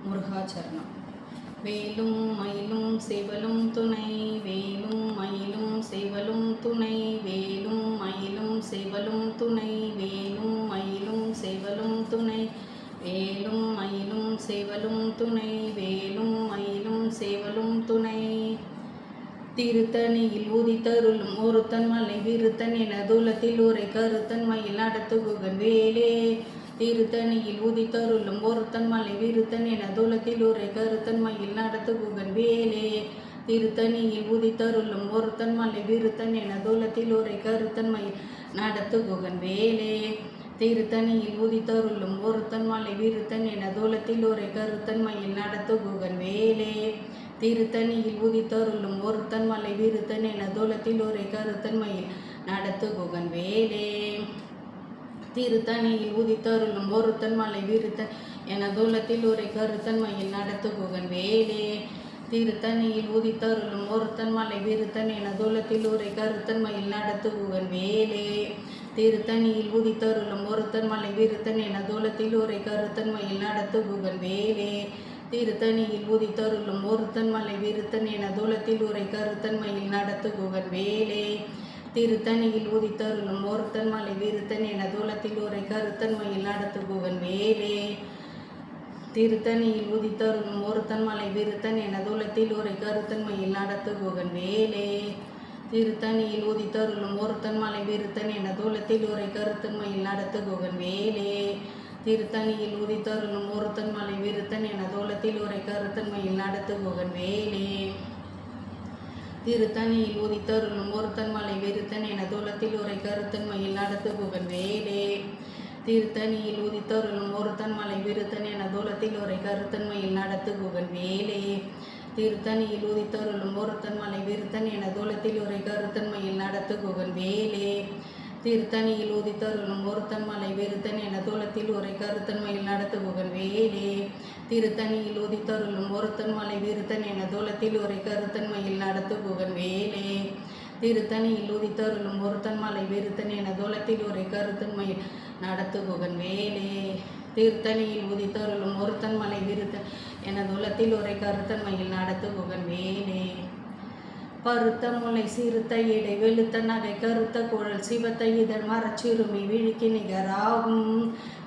முருகாச்சரணம். வேலும் மயிலும் சேவலும் துணை, வேலும் மயிலும் சேவலும் துணை, வேலும் மயிலும் சேவலும் துணை, வேலும் மயிலும் சேவலும் துணை, வேலும் மயிலும் சேவலும் துணை, வேலும் மயிலும் சேவலும் துணை. திருத்தணியில் உதித்தருளும் ஒருத்தன் மலை விருத்தன் என தூலத்தில் உரை கருத்தன் மயில் நடத்துகுகன் வேலே. திருத்தணியில் உதித்தருளும் ஒருத்தன் மலை விருத்தன் என தூலத்தில் உரை கருத்தன் மயில் நடத்துகுகன் வேலே. திருத்தணியில் உதித்தருளும் ஒருத்தன் மலை விருத்தன் என தூலத்தில் உரை கருத்தன் மயில் நடத்துகுகன் வேலே. திருத்தணியில் உதித்தருளும் ஒருத்தன் மலை விருத்தன் என தூலத்தில் உரை கருத்தன் மயில் நடத்துகுகன் வேலே. திருத்தணியில் உதித்தருளும் ஒருத்தன் மலை விருத்தன் என தூலத்தில் உரை கருத்தன் மயில் நடத்துகுகன் வேலே. திருத்தணியில் உதித்தருளும் ஒருத்தன் மலை விருத்தன் என தூலத்தில் உரை கருத்தன் மயில் நடத்துகுகன் வேலே. திருத்தணியில் உதித்தருளும் ஒருத்தன் மலை விருத்தன் என தூலத்தில் உரை கருத்தன் மயில் நடத்துகுகன் வேலே. திருத்தணியில் உதித்தருளும் ஒருத்தன் மலை விருத்தன் என தூலத்தில் உரை கருத்தன் மயில் நடத்துகுகன் வேலே. திருத்தணியில் உதித்தருளும் ஒருத்தன் மலை விருத்தன் என தூலத்தில் உரை கருத்தன் மயில் நடத்துகுகன் வேலே. திருத்தணியில் உதித்தருளும் ஒருத்தன் மலை விருத்தன் என தூலத்தில் உரை கருத்தன் மயில் நடத்துகுகன் வேலே. திருத்தணியில் உதித்தருளும் ஒருத்தன் மலை விருத்தன் என தூலத்தில் உரை கருத்தன் மயில் நடத்துகுகன் வேலே. திருத்தணியில் உதித்தருளும் ஒருத்தன் மலை விருத்தன் என தூலத்தில் உரை கருத்தன் மயில் நடத்துகுகன் வேலே. திருத்தணியில் உதித்தருளும் ஒருத்தன் மலை விருத்தன் என தூலத்தில் உரை கருத்தன் மயில் நடத்துகுகன் வேலே. திருத்தணியில் உதித்தருளும் ஒருத்தன் மலை விருத்தன் என தூலத்தில் உரை கருத்தன் மயில் நடத்துகுகன் வேலே. திருத்தணியில் உதித்தருளும் ஒருத்தன் மலை விருத்தன் என தூலத்தில் உரை கருத்தன் மயில் நடத்துகுகன் வேலே. திருத்தணியில் உதித்தருளும் ஒருத்தன் மலை விருத்தன் என தூலத்தில் உரை கருத்தன் மயில் நடத்துகுகன் வேலே. திருத்தணியில் உதித்தருளும் ஒருத்தன் மலை விருத்தன் என தூலத்தில் உரை கருத்தன் மயில் நடத்துகுகன் வேலே. திருத்தணியில் உதித்தருளும் ஒருத்தன் மலை விருத்தன் என தூலத்தில் உரை கருத்தன் மயில் நடத்துகுகன் வேலே. திருத்தணியில் உதித்தருளும் ஒருத்தன் மலை விருத்தன் என தூலத்தில் உரை கருத்தன் மயில் நடத்துகுகன் வேலே. திருத்தணியில் உதித்தருளும் ஒருத்தன் மலை விருத்தன் என தூலத்தில் உரை கருத்தன் மயில் நடத்துகுகன் வேலே. பருத்த முலை சிறுத்த இடை வெளுத்த நகை கருத்த குழல் சிவத்த இதழ் மரச்சிறுமி விழிக்கு நிகராகும்.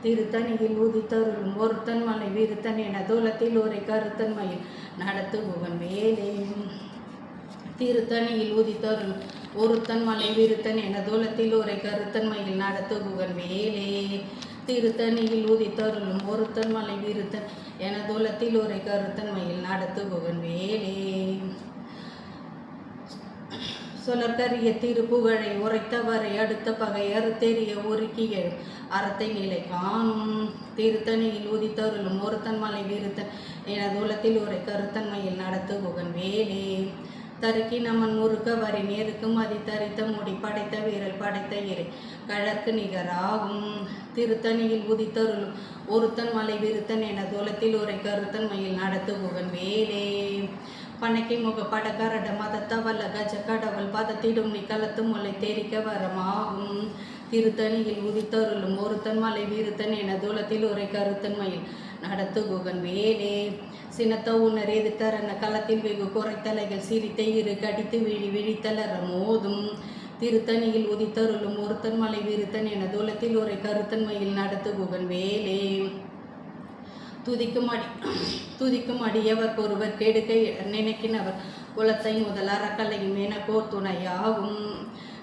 திருத்தணியில் உதித்தருளும் ஒருத்தன் மலை விருத்தன் என தூலத்தில் உரை கருத்தன் மயில் நடத்துகுகன் வேலே. திருத்தணியில் உதித்தருளும் ஒருத்தன் மலை விருத்தன் என தூலத்தில் உரை கருத்தன் மயில் நடத்துகுகன் வேலே. திருத்தணியில் உதித்தருளும் ஒருத்தன் மலை விருத்தன் என தூலத்தில் உரை கருத்தன் மயில் நடத்துகுகன் வேலே. சொலற்கரிய திருப்புகழை உரைத்தவரை அடுத்த பகை அறுத்தெறிய ஒருக்கி எழும் அறத்தை நிலை காணும். திருத்தணியில் உதித்தருளும் ஒருத்தன் மலை விருத்தன் என தூலத்தில் உரை கருத்தன் மயில் நடத்துகுகன் வேலே. தருக்கி நமன் முறுக்க வரி நேருக்கும் அதி தரித்த முடி படைத்த வீரல் படைத்த இறை கழற்கு நிகராகும். திருத்தணியில் உதித்தருளும் ஒருத்தன் மலை விருத்தன் என தூலத்தில் உரை கருத்தன் மயில் நடத்துகுகன் வேலே. பனைக்கை முக படகரட மதத்தவல்ல கஜ கடவுள் பதத்திடும் நீ கலத்து முல்லை தெரிக்க வரமாகும். திருத்தணியில் உதித்தருளும் ஒருத்தன் மலை விருத்தன் என தூலத்தில் உரை கருத்தன் மயில் நடத்துகுகன் வேலே. சினத்த உணர் எதிர்த்தரன களத்தில் வெகு குறைத்தலைகள் சிரித்த இரு கடித்து விழி விழித்தலர மோதும். திருத்தணியில் உதித்தருளும் ஒருத்தன் மலை விருத்தன் என தூலத்தில் உரை கருத்தன் மயில் நடத்துகுகன் வேலே. துதிக்கும் அடியவர் ஒருவர் கெடுக்க நினைக்கினவர் குலத்தை முதல் அறக்கலையும் எனக்கோர் துணையாகும்.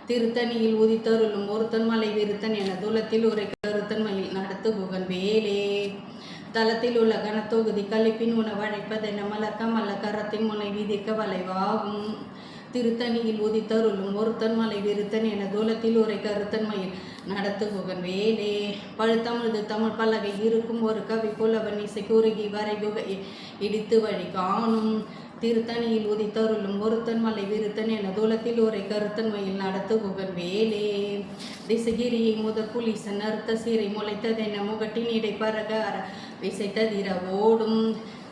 திருத்தணியில் உதித்தருளும் ஒருத்தன் மலை விருத்தன் என தூலத்தில் உரை கருத்தன் மயில் நடத்துகுகன் வேலே. தளத்தில் உள்ள கனத்தொகுதி கழிப்பின் உணவழைப்பதென மலர்க்க மல்ல கரத்தின் முனை விதிக்க வளைவாகும். திருத்தணியில் உதித்தருளும் ஒருத்தன் மலை விருத்தன் என தூலத்தில் உரை கருத்தன் மயில் நடத்துகுகன் வேலே. பழுத்தமிழ்து தமிழ் பலகை இருக்கும் ஒரு கவி புலவன் இசை குறுகி வரைகுகை இடித்து வழி காணும். திருத்தணியில் உதித்தருளும் ஒருத்தன் மலை விருத்தன் என தூலத்தில் உரை கருத்தன் மயில் நடத்துகுகன் வேலே. திசகிரியை முதற் புலிசன் அறுத்த சீரை முளைத்ததென முகட்டின் இடை பரக அற விசைத்ததிர ஓடும்.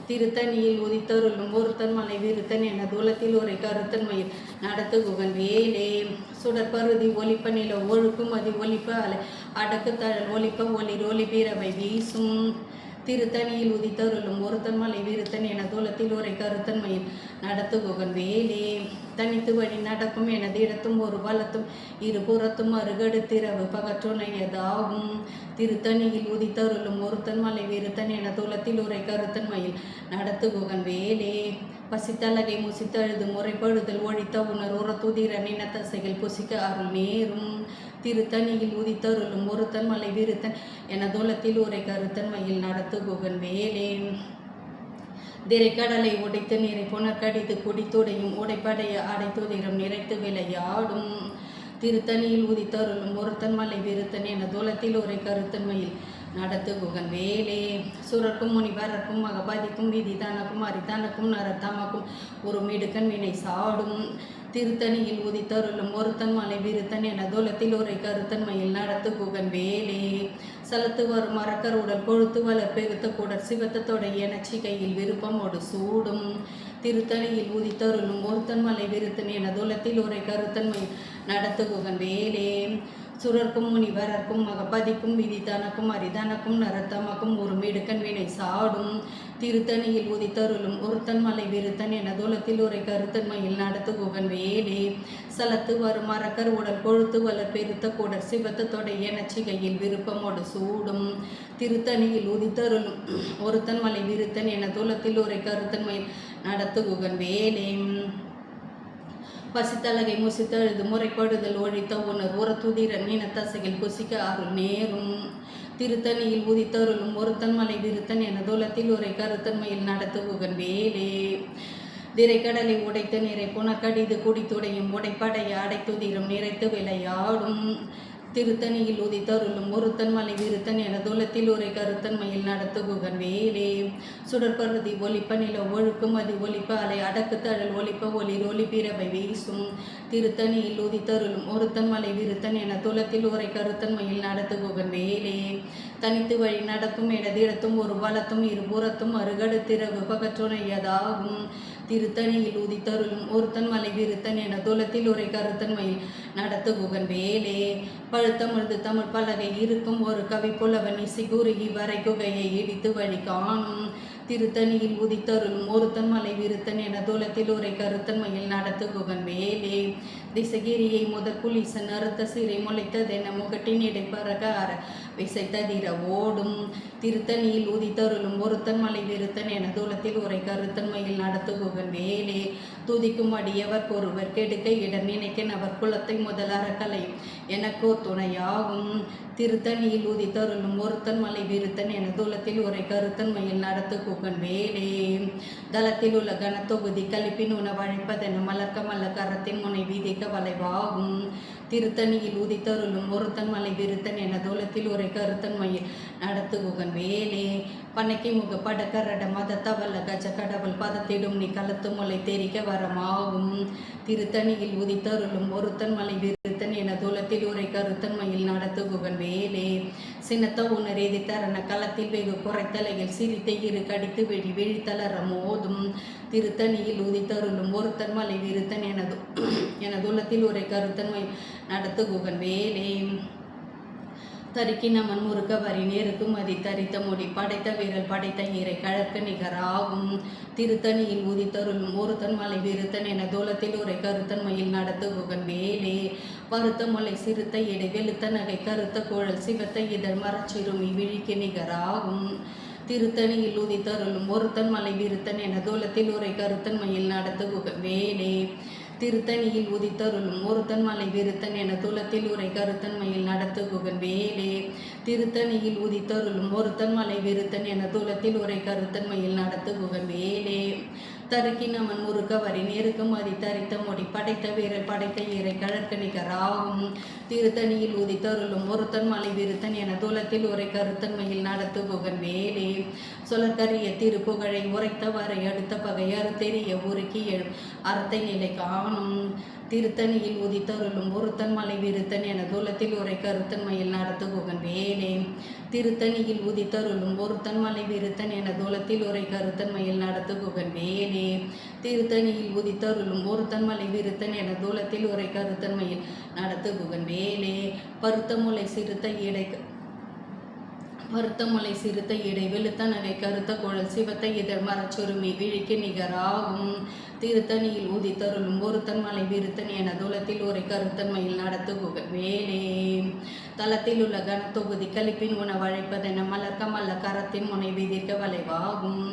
திருத்தணியில் உதித்தருளும் ஒருத்தன் மலை விருத்தன் என தூலத்தில் உரை கருத்தன் மயில் நடத்துகுகன் வேலே. சுடற்பருதி ஒலிப்ப நில ஒழுக்கும் அதி ஒலிப்ப அலை அடக்கு தழல் ஒலிப்ப ஒளிர் ஒளி பிறவை வீசும். திருத்தணியில் உதித்தருளும் ஒருத்தன் மலை விருத்தன் என தூலத்தில் உரை கருத்தன்மையில் நடத்துகுகன் வேலே. தனித்து வழி நடக்கும் எனது இடத்தும் ஒரு வலத்தும் இருபுறத்தும் அருகடுத்திரவு பகற்றுணையதாகும். திருத்தணியில் உதித்தருளும் ஒருத்தன் மலை விருத்தன் என தூலத்தில் உரை கருத்தன்மையில் நடத்துகுகன் வேலே. பசித்தலகை முசித்தழுது முறைப்படுதல் ஒழித்த உணர் உரத்துதிர நினத்தசைகள் புசிக்க அருள் நேரும். திருத்தணியில் உதித்தருளும் ஒருத்தன் மலை விருத்தன் என தூலத்தில் உரை கருத்தன்மையில் நடத்துகுகன் வேலே. திரைக்கடலை உடைத்து நீரை புனர்கடித்து குடித்துடையும் உடைப்படைய அடைத்துதிரம் நிறைத்து விளையாடும். திருத்தணியில் உதித்தருளும் ஒருத்தன் மலை விருத்தன் என தூலத்தில் உரை கருத்தன்மையில் நடத்துகுகன் வேலே. சுரர்க்கும் முனிவரர்க்கும் மகபாதிக்கும் விதிதானக்கும் அரிதானக்கும் நரத்தமக்கும் ஒரு மிடுக்கன் வினை சாடும். திருத்தணியில் உதித்தருளும் ஒருத்தன் மலை விருத்தன் என தூலத்தில் உரை கருத்தன்மையில் நடத்துகுகன் வேலே. சலத்து வரும் மரக்கர் உடல் கொழுத்து வளர் பெருத்த கூடர் சிவத்தத்தோடைய நச்சிகையில் விருப்பமோடு சூடும். திருத்தணியில் உதித்தருளும் ஒருத்தன் மலை விருத்தன் என தூலத்தில் உரை கருத்தன்மையில் நடத்துகுகன் வேலே. சுரர்க்கும் முனிவரர்க்கும் மகபதிக்கும் விதிதானக்கும் அரிதானக்கும் நரத்தமக்கும் ஒரு மிடுக்கன் வினை சாடும். திருத்தணியில் உதித்தருளும் ஒருத்தன் மலை விருத்தன் என தூலத்தில் உரை கருத்தன்மையில் நடத்துகுகன் வேலே. சலத்து வரும் மரக்கர் உடல் கொழுத்து வளர் பெருத்த கூடர் சிவத்தத்தோடைய நச்சிகையில் விருப்பமோடு சூடும். திருத்தணியில் உதித்தருளும் ஒருத்தன் மலை விருத்தன் என தூலத்தில் உரை கருத்தன்மையில் நடத்துகுகன் வேலே. பசித்தலகை முசித்தழுது முறைப்படுதல் ஒழித்த உணர் உரத்துதிர மீனத்தசைகள் புசிக்க அருள் நேரும். திருத்தணியில் உதித்தருளும் ஒருத்தன் மலை விருத்தன் என தூலத்தில் உரை கருத்தன்மையில் நடத்துகுகன் வேலே. திரைக்கடலை உடைத்து நிறை புனர்கடிது குடித்துடையும் உடைப்படைய அடைத்துதிரம் நிறைத்து விளையாடும். திருத்தணியில் உதித்தருளும் ஒருத்தன் மலை விருத்தன் என தூலத்தில் உரை கருத்தன்மையில் நடத்துகுகன் வேலே. சுடற்பருதி ஒலிப்ப நில ஒழுக்கும் அதி ஒலிப்ப அலை அடக்கு தழல் ஒலிப்ப ஒளிர் ஒளிப்பிரவை வீசும். திருத்தணியில் உதித்தருளும் ஒருத்தன் மலை விருத்தன் என தூலத்தில் உரை கருத்தன்மையில் நடத்துகுகன் வேலே. தனித்து வழி நடக்கும் இடத்திடத்தும் ஒரு வலத்தும் இருபுறத்தும் அருகடுத்திரவு பகற்றுணையதாகும். திருத்தணியில் உதித்தருளும் ஒருத்தன் மலை விருத்தன் என தூலத்தில் உரை கருத்தன்மையில் நடத்துகுகன் வேலே. பழுத்தமிழ்ந்து தமிழ் பலகை இருக்கும் ஒரு கவி புலவன் இசை குறுகி வரை குகையை இடித்து வழி காணும். திருத்தணியில் உதித்தருளும் ஒருத்தன் மலை விருத்தன் என தூலத்தில் உரை கருத்தன்மையில் நடத்துகுகன் வேலே. திசகிரியை முதற் குலிசன் அறுத்த சிறை முளைத்ததென முகட்டின் இடைப்பறக அற விசைத்ததிர ஓடும். திருத்தணியில் உதித்தருளும் ஒருத்தன் மலை விருத்தன் என தூலத்தில் உரை கருத்தன்மையில் நடத்துகுகன் வேலே. துதிக்கும் அடியவர் ஒருவர் கெடுக்க இடர் நினைக்க அவர் குலத்தை முதல் அறக்கலையும் எனக்கோ துணையாகும். திருத்தணியில் உதித்தருளும் ஒருத்தன் மலை விருத்தன் என தூலத்தில் உரை கருத்தன்மையில் நடத்துகுகன் வேலே. தளத்தில் உள்ள கனத்தொகுதி கலிப்பின் உணவழைப்பதென மலர்க்க மல்ல கரத்தின் முனை வீதிக்க வளைவாகும். திருத்தணியில் உதித்தருளும் ஒருத்தன் மலை விருத்தன் என தூலத்தில் உரை கருத்தன்மையில் நடத்துகுகன் வேலே. பனைக்கு முக படக்கரட மதத்தவல்ல கஜ கடவுள் பதத்திடும் நீ களத்து முளை தெரிக்க வரமாகும். திருத்தணியில் உதித்தருளும் ஒருத்தன் மலை விருத்தன் என தூலத்தில் உரை கருத்தன்மையில் நடத்துகுகன் வேலே. சின்னத்த உணர் எதிர்த்தரண களத்தில் வெகு குறைத்தலையில் சிரித்த இரு கடித்து வெடி விழித்தளர மோதும். திருத்தணியில் உதித்தருளும் ஒருத்தன் மலை விருத்தன் என தூலத்தில் உரை கருத்தன்மை நடத்துகுகன் வேலே. தரிக்கினமன் முறுக்க வரி நேருக்கும் அதி தரித்த முடி படைத்த வீரல் படைத்த ஈரை கழற்கு நிகராகும். திருத்தணியில் உதித்தருளும் ஒருத்தன் மலை விருத்தன் என தூலத்தில் உரை கருத்தன்மையில் நடத்துகுகன் வேலே. பருத்த முலை சிறுத்த இடை வெளுத்த நகை கருத்த குழல் சிவத்த இதழ் மரச்சிறுமி விழிக்கு நிகராகும். திருத்தணியில் உதித்தருளும் ஒருத்தன் மலை விருத்தன் என தூலத்தில் உரை கருத்தன்மையில் நடத்துகுகன் வேலே. திருத்தணியில் உதித்தருளும் ஒருத்தன் மலை விருத்தன் என தூலத்தில் உரை கருத்தன்மையில் நடத்துகுகன் வேலே. திருத்தணியில் உதித்தருளும் ஒருத்தன் மலை விருத்தன் என தூலத்தில் உரை கருத்தன்மையில் நடத்துகுகன் வேலே. தருக்கினமன் முறுக்க வரி நேருக்கும் அதி தரித்த முடி படைத்த வீரல் படைத்த ஈரை கழற்கு நிகராகும். திருத்தணியில் உதித்தருளும் ஒருத்தன் மலை விருத்தன் என தூலத்தில் உரை கருத்தன்மையில் நடத்துகுகன் வேலே. சொலற்கரிய திருப்புகழை உரைத்தவரை அடுத்த பகை அறுத்தெறிய உருக்கி எழும் அறத்தை நிலை காணும். திருத்தணியில் உதித்தருளும் ஒருத்தன் மலை விருத்தன் என தூலத்தில் உரை கருத்தன்மையில் நடத்துகுகன் வேலே. திருத்தணியில் உதித்தருளும் ஒருத்தன் மலை விருத்தன் என தூலத்தில் உரை கருத்தன்மையில் நடத்துகுகன் வேலே. திருத்தணியில் உதித்தருளும் ஒருத்தன் மலை விருத்தன் என தூலத்தில் உரை கருத்தன்மையில் நடத்துகுகன் வேலே. பருத்த முலை சிறுத்த இடை வருத்த முலை சிறுத்த இடை வெளுத்த நகை கருத்த குழல் சிவத்த இதழ் மரச்சொருமி விழிக்கு நிகராகும். திருத்தணியில் உதித்தருளும் ஒருத்தன் மலை விருத்தன் என துலத்தில் ஒரு கருத்தன்மையில் நடத்துகுக வேலே. தளத்தில் உள்ள கனத்தொகுதி கழிப்பின் உணவழைப்பதென மலர்க்க மல்ல கரத்தின் முனை விதிர்க்க வளைவாகும்.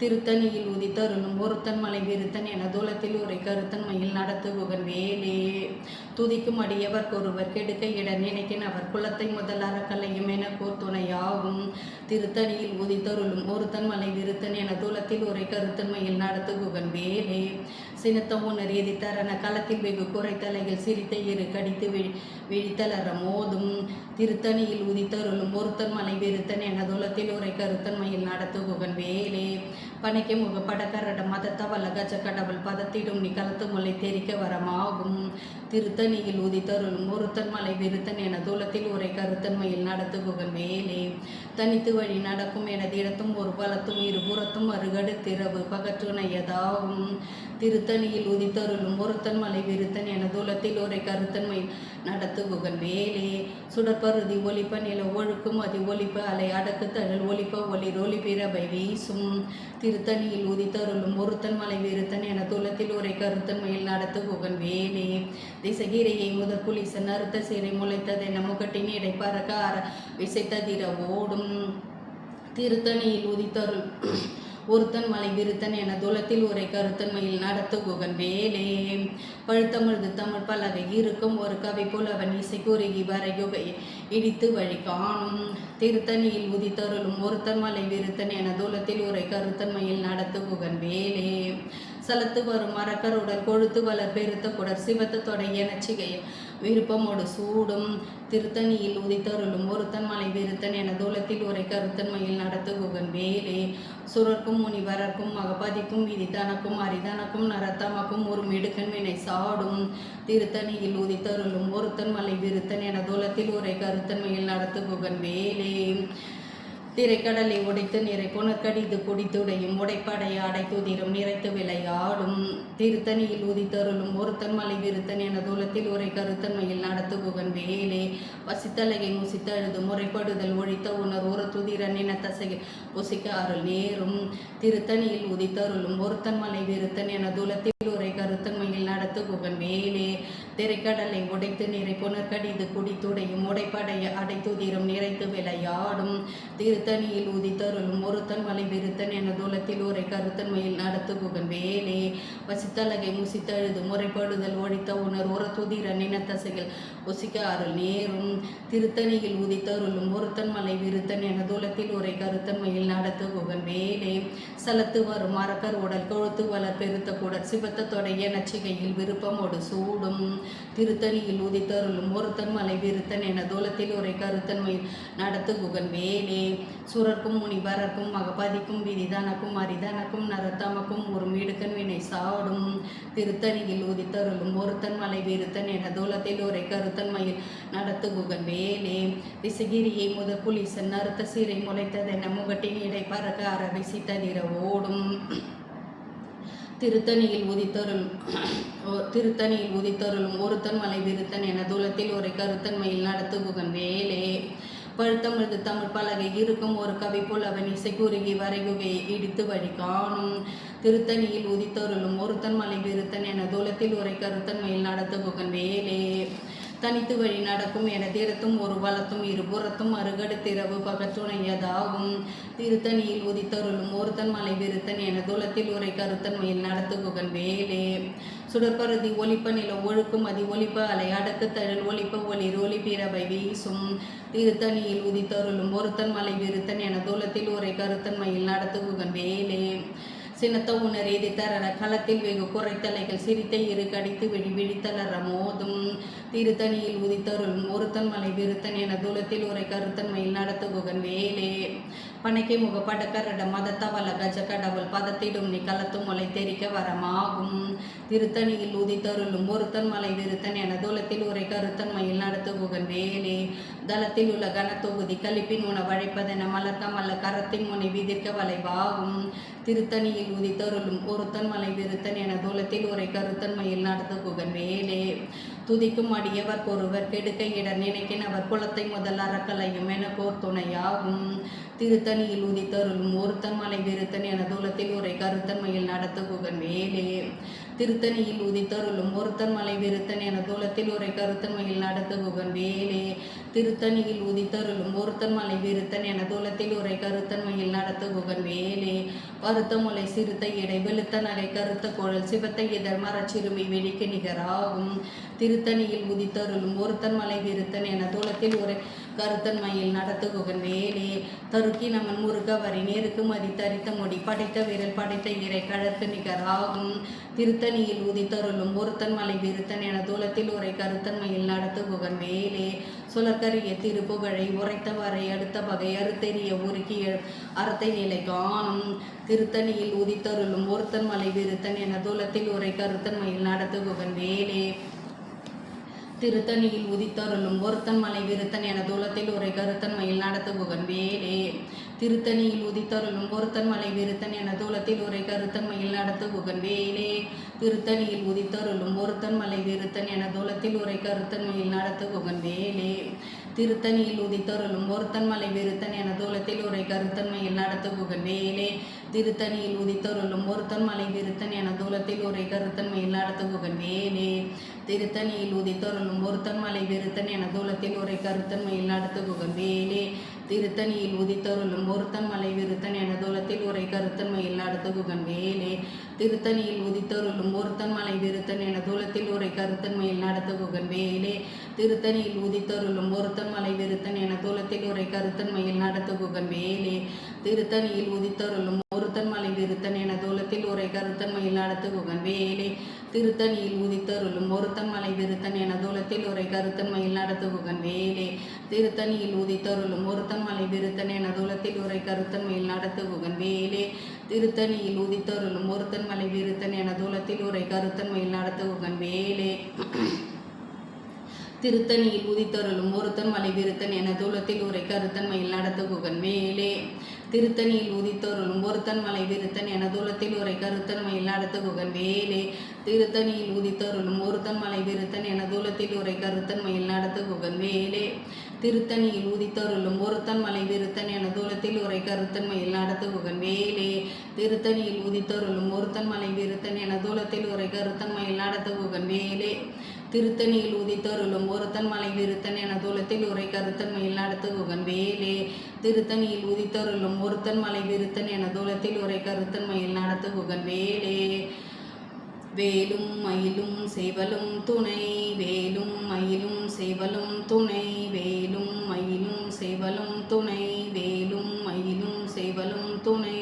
திருத்தணியில் உதித்தருளும் ஒருத்தன் மலை விருத்தன் என தூலத்தில் உரை கருத்தன்மையில் நடத்துகுகன் வேலே. துதிக்கும் அடியவர் ஒருவர் கெடுக்க இட நினைக்கின் அவர் குலத்தை முதல் அறக்கலையும் என கோர் துணையாகும். திருத்தணியில் உதித்தருளும் ஒருத்தன் மலை விருத்தன் என தூலத்தில் உரை கருத்தன்மையில் நடத்துகுகன் வேலே. சினத்த உணர் எதிர்த்தரன களத்தில் வெகு குறைத்தலைகள் சிரித்த இரு கடித்து விழித்தலற மோதும். திருத்தணியில் உதித்தருளும் ஒருத்தன் மலை விருத்தன் என தூலத்தில் உரை கருத்தன்மையில் நடத்துகுகன் வேலே. பனைக்கு முக படக்கரட மதத்தவல்ல கஜ கடவுள் பதத்திடும் நீ கலத்து முலை தெரிக்க வரமாகும். திருத்தணியில் உதித்தருளும் ஒருத்தன் மலை விருத்தன் என தூலத்தில் உரை கருத்தன்மையில் நடத்துகுகன் வேலே. தனித்து வழி நடக்கும் எனது இடத்தும் ஒரு பலத்தும் இருபுறத்தும் அருகடு திறவு பகற்றுணையதாகும். திருத்தணியில் உதித்தருளும் ஒருத்தன் மலை விருத்தன் என தூலத்தில் உரை கருத்தன்மையில் நடத்துகுகன் வேலே. சுடற்பருதி ஒலிப்ப நில ஒழுக்கும் அதி ஒலிப்ப அலை அடக்கு தழல் ஒலிப்ப ஒளிர் ஒளி பிறபை வீசும். திருத்தணியில் உதித்தருளும் ஒருத்தன் மலை விருத்தன் என துலத்தில் உரை கருத்தன்மையில் நடத்துகுகன் வேலே. திசகிரியை முதற் குளிசன் அறுத்த சிறை முளைத்ததென முகட்டின் இடை பறக்க விசைத்ததிர ஓடும். திருத்தணியில் உதித்தருள் ஒருத்தன் மலை விருத்தன் என துலத்தில் உரை கருத்தன்மையில் நடத்துகுகன் வேலே. பழுத்தமிழ்து தமிழ் பலகை இருக்கும் ஒரு கவி புலவன் இசை குறுகி வரையுகை இடித்து வழி காணும். திருத்தணியில் உதித்தருளும் ஒருத்தன் மலை விருத்தன் என துலத்தில் உரை கருத்தன்மையில் நடத்துகுகன் வேலே. சலத்து வரும் மரக்கருடல் கொழுத்து வளர் பெருத்த குடர் சிவத்த தொடை எனச்சிகைய விருப்பமோடு சூடும். திருத்தணியில் உதித்தருளும் ஒருத்தன் மலை விருத்தன் என தூலத்தில் உரை கருத்தன்மையில் நடத்துகுகன் வேலே. சுரர்க்கும் முனிவரர்க்கும் மகபதிக்கும் விதி தனக்கும் அரிதனக்கும் நரத்தமக்கும் ஒரு மிடுக்கன் வினை சாடும். திருத்தணியில் உதித்தருளும் ஒருத்தன் மலை விருத்தன் என தூலத்தில் உரை கருத்தன்மையில் நடத்துகுகன் வேலே. திரைக்கடலை உடைத்து நிறை புனர்கடித்து குடித்துடையும் உடைப்படைய அடைத்துதிரும் நிறைத்து விளையாடும். திருத்தணியில் உதித்தருளும் ஒருத்தன் மலை விருத்தன் என தூலத்தில் உரை கருத்தன்மையில் நடத்துகுகன் வேலே. பசித்தலகை முசித்தழுது முறைப்படுதல் ஒழித்த உணர் ஒரு துதிரன் என தசையில் புசிக்க அருள் நேரும். திருத்தணியில் உதித்தருளும் ஒருத்தன் மலை விருத்தன் என தூலத்தில் உரை கருத்தன்மையில் நடத்துகுகன் வேலே. திரைக்கடலை உடைத்து நிறை புனர்கடிது குடித்துடையும் உடைப்படைய அடைத்துதிரும் நிறைத்து விளையாடும். திருத்தணியில் உதித்தருளும் ஒருத்தன் மலை விருத்தன் என தூலத்தில் உரை கருத்தன்மையில் நடத்துகுகன் வேலே. பசித்தலகை முசித்தழுது முறைப்படுதல் ஒழித்த உணர் ஒரு துதிரன் இனத்தசைகள் புசிக்க அருள் நேரும். திருத்தணியில் உதித்தருளும் ஒருத்தன் மலை விருத்தன் என தூலத்தில் உரை கருத்தன்மையில் நடத்துகுகன் வேலே. சலத்து வரும் மரக்கர் உடல் கொழுத்து வளர் பெருத்த குடர் சிவத்த தொடை எனச்சிகையில் விருப்பமோடு சூடும். திருத்தணியில் உதித்தருளும் ஒருத்தன் மலை விருத்தன் என தூலத்தில் உரை கருத்தன்மையில் நடத்துகுகன் வேலே. சுரர்க்கும் முனிவரர்க்கும் மகபதிக்கும் விதி தனக்கும் அரிதனக்கும் நரத்தமக்கும் ஒரு மிடுக்கன் வினை சாடும். திருத்தணியில் உதித்தருளும் ஒருத்தன் மலை விருத்தன் என தூலத்தில் உரை கருத்தன்மையில் நடத்துகுகன் வேலே. திசகிரியை முதற் புலிசன் அறுத்த சிறை முளைத்ததென முகட்டின் இடை பறக்க அரவிசி ததிர ஓடும். திருத்தணியில் உதித்தருளும் ஒருத்தன் மலை விருத்தன் என தூலத்தில் உரை கருத்தன்மையில் நடத்துகுகன் வேலே. பழுத்தமிழ்து தமிழ் பலகை இருக்கும் ஒரு கவி புலவன் இசை குறுகி வரைகுகை இடித்து வழி காணும். திருத்தணியில் உதித்தருளும் ஒருத்தன் மலை விருத்தன் என தூலத்தில் உரை கருத்தன்மையில் நடத்துகுகன் வேலே. தனித்து வழி நடக்கும் என திறத்தும் ஒரு வலத்தும் இருபுறத்தும் அருகடு திறவு பகற்றுணையதாகும். திருத்தணியில் உதித்தருளும் ஒருத்தன் மலை விருத்தன் என தூலத்தில் உரை கருத்தன்மையில் நடத்துகுகன் வேலே. சுடற்பருதி ஒலிப்ப நில ஒழுக்கும் அதி ஒலிப்ப அலை அடக்கு தழல் ஒலிப்ப ஒளிர் ஒளி பிறபை வீசும். திருத்தணியில் உதித்தருளும் ஒருத்தன் மலை விருத்தன் என தூலத்தில் உரை கருத்தன்மையில் நடத்துகுகன் வேலே. சினத்த உணர் எதிர்த்தரன களத்தில் வெகு குறைத்தலைகள் சிரித்த இரு கடித்து விழித்தலற மோதும். திருத்தணியில் உதித்தருளும் ஒருத்தன் மலை விருத்தன் என தூலத்தில் உரை கருத்தன்மையில் நடத்துகுகன் வேலே. பனைக்கு முகப்படக்கரட மதத்தவள கஜ கடவுள் பதத்திடும் நீ களத்தும் முளை தெரிக்க வரமாகும். திருத்தணியில் உதித்தருளும் ஒருத்தன் மலை விருத்தன் என தூலத்தில் உரை கருத்தன் மயில் நடத்துகுகன் வேலே. தளத்தில் உள்ள கனத்தொகுதி கழிப்பின் உணவழைப்பதென மலர்க்கமல்ல கரத்தின் முனை விதிர்க்க வளைவாகும். திருத்தணியில் உதித்தருளும் ஒருத்தன் மலை விருத்தன் என தூலத்தில் உரை கருத்தன் மயில் நடத்துகுகன் வேலே. துதிக்கும் அடியவர் ஒருவர் கெடுக்க இடர் நினைக்கினவர் குலத்தை முதல் அறக்கலையும் என கோர் துணையாகும். திருத்தணியில் உதித்தருளும் ஒருத்தன் மலை விருத்தன் என தூலத்தில் உரை கருத்தன் மயில் நடத்துகுகன் வேலே. திருத்தணியில் உதித்தருளும் ஒருத்தன் மலை விருத்தன் என தூலத்தில் உரை கருத்தன் மயில் நடத்துகுகன் வேலே. திருத்தணியில் உதித்தருளும் ஒருத்தன் மலை விருத்தன் என தூலத்தில் உரை கருத்தன் மயில் நடத்துகுகன் வேலே. பருத்த முலை சிறுத்த இடை வெளுத்த நகை கருத்த குழல் சிவத்த இதழ் மரச்சிறுமி வெடிக்கு நிகராகும். திருத்தணியில் உதித்தருளும் ஒருத்தன் மலை விருத்தன் என தூலத்தில் உரை கருத்தன் மயில் நடத்துகுகன் வேலே. தருக்கி நமன் முருக வரி நேருக்கு மதி தரித்த முடி படைத்த விரல் படைத்த இறை கழற்கு நிகராகும். திருத்தணியில் உதித்தருளும் ஒருத்தன் மலை விருத்தன் என தூலத்தில் உரை கருத்தன் மயில் நடத்துகுகன் வேலே. சுழற்கரிய திருப்புகழை உரைத்தவரை அடுத்த வகை அறுத்தெறிய உருக்கி அறத்தை நிலை காணும். திருத்தணியில் உதித்தருளும் ஒருத்தன் மலை விருத்தன் என தூலத்தில் உரை கருத்தன் மயில் நடத்துகுகன் வேலே. திருத்தணியில் உதித்தருளும் ஒருத்தன் மலை விருத்தன் என தூலத்தில் உரை கருத்தன் மயில் நடத்துகுகன் வேலே. திருத்தணியில் உதித்தருளும் ஒருத்தன் மலை விருத்தன் என தூலத்தில் உரை கருத்தன் மயில் நடத்துகுகன் வேலே. திருத்தணியில் உதித்தருளும் ஒருத்தன் மலை விருத்தன் என தூலத்தில் உரை கருத்தன் மயில் நடத்துகுகன் வேலே. திருத்தணியில் உதித்தருளும் ஒருத்தன் மலை விருத்தன் என தூலத்தில் உரை கருத்தன் மயில் நடத்துகுகன் வேலே. திருத்தணியில் உதித்தருளும் ஒருத்தன் மலை விருத்தன் என தூலத்தில் உரை கருத்தன் மயில் நடத்துகுகன் வேலே. திருத்தணியில் உதித்தருளும் ஒருத்தன் மலை விருத்தன் என தூலத்தில் உரை கருத்தன் மயில் நடத்துகுகன் வேலே. திருத்தணியில் உதித்தருளும் ஒருத்தன் மலை விருத்தன் என தூலத்தில் உரை கருத்தன் மயில் நடத்துகுகன் வேலே. திருத்தணியில் உதித்தருளும் ஒருத்தன் மலை விருத்தன் என தூலத்தில் உரை கருத்தன் மயில் நடத்துகுகன் வேலே. திருத்தணியில் உதித்தருளும் ஒருத்தன் மலை விருத்தன் என தூலத்தில் உரை கருத்தன் மயில் நடத்துகுகன் வேலே. திருத்தணியில் உதித்தருளும் ஒருத்தன் மலை விருத்தன் என தூலத்தில் உரை கருத்தன் மயில் நடத்துகுகன் வேலே. திருத்தணியில் உதித்தருளும் ஒருத்தன் மலை விருத்தன் என தூலத்தில் உரை கருத்தன் மயில் நடத்துகுகன் வேலே. திருத்தணியில் உதித்தருளும் ஒருத்தன் மலை விருத்தன் என தூலத்தில் உரை கருத்தன் மயில் நடத்துகுகன் வேலே. திருத்தணியில் உதித்தருளும் ஒருத்தன் மலை விருத்தன் என தூலத்தில் உரை கருத்தன் மயில் நடத்துகுகன் வேலே. திருத்தணியில் உதித்தருளும் ஒருத்தன் மலை விருத்தன் என தூலத்தில் உரை கருத்தன் மயில் நடத்துகுகன் வேலே. திருத்தணியில் உதித்தருளும் ஒருத்தன் மலை விருத்தன் என தூலத்தில் உரை கருத்தன் மயில் நடத்துகுகன் வேலே. திருத்தணியில் உதித்தருளும் ஒருத்தன் மலை விருத்தன் என தூலத்தில் உரை கருத்தன் மயில் நடத்துகுகன் வேலே. திருத்தணியில் உதித்தருளும் ஒருத்தன் மலை விருத்தன் என தூலத்தில் உரை கருத்தன் மயில் நடத்துகுகன் வேலே. திருத்தணியில் உதித்தருளும் ஒருத்தன் மலை விருத்தன் என தூலத்தில் உரை கருத்தன் மயில் நடத்துகுகன் வேலே. திருத்தணியில் உதித்தருளும் ஒருத்தன் மலை விருத்தன் என தூலத்தில் உரை கருத்தன் மயில் நடத்துகுகன் வேலே. திருத்தணியில் உதித்தருளும் ஒருத்தன் மலை விருத்தன் என தூலத்தில் உரை கருத்தன் மயில் நடத்துகுகன் வேலே. வேலும் மயிலும் சேவலும் துணை வேலும் மயிலும் சேவலும் துணை வேலும் மயிலும் சேவலும் துணை வேலும் மயிலும் சேவலும் துணை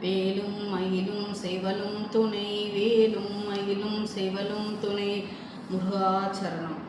வேலும் மயிலும் சேவலும் துணை வேலும் மயிலும் சேவலும் துணை. முருகாச்சரணம்.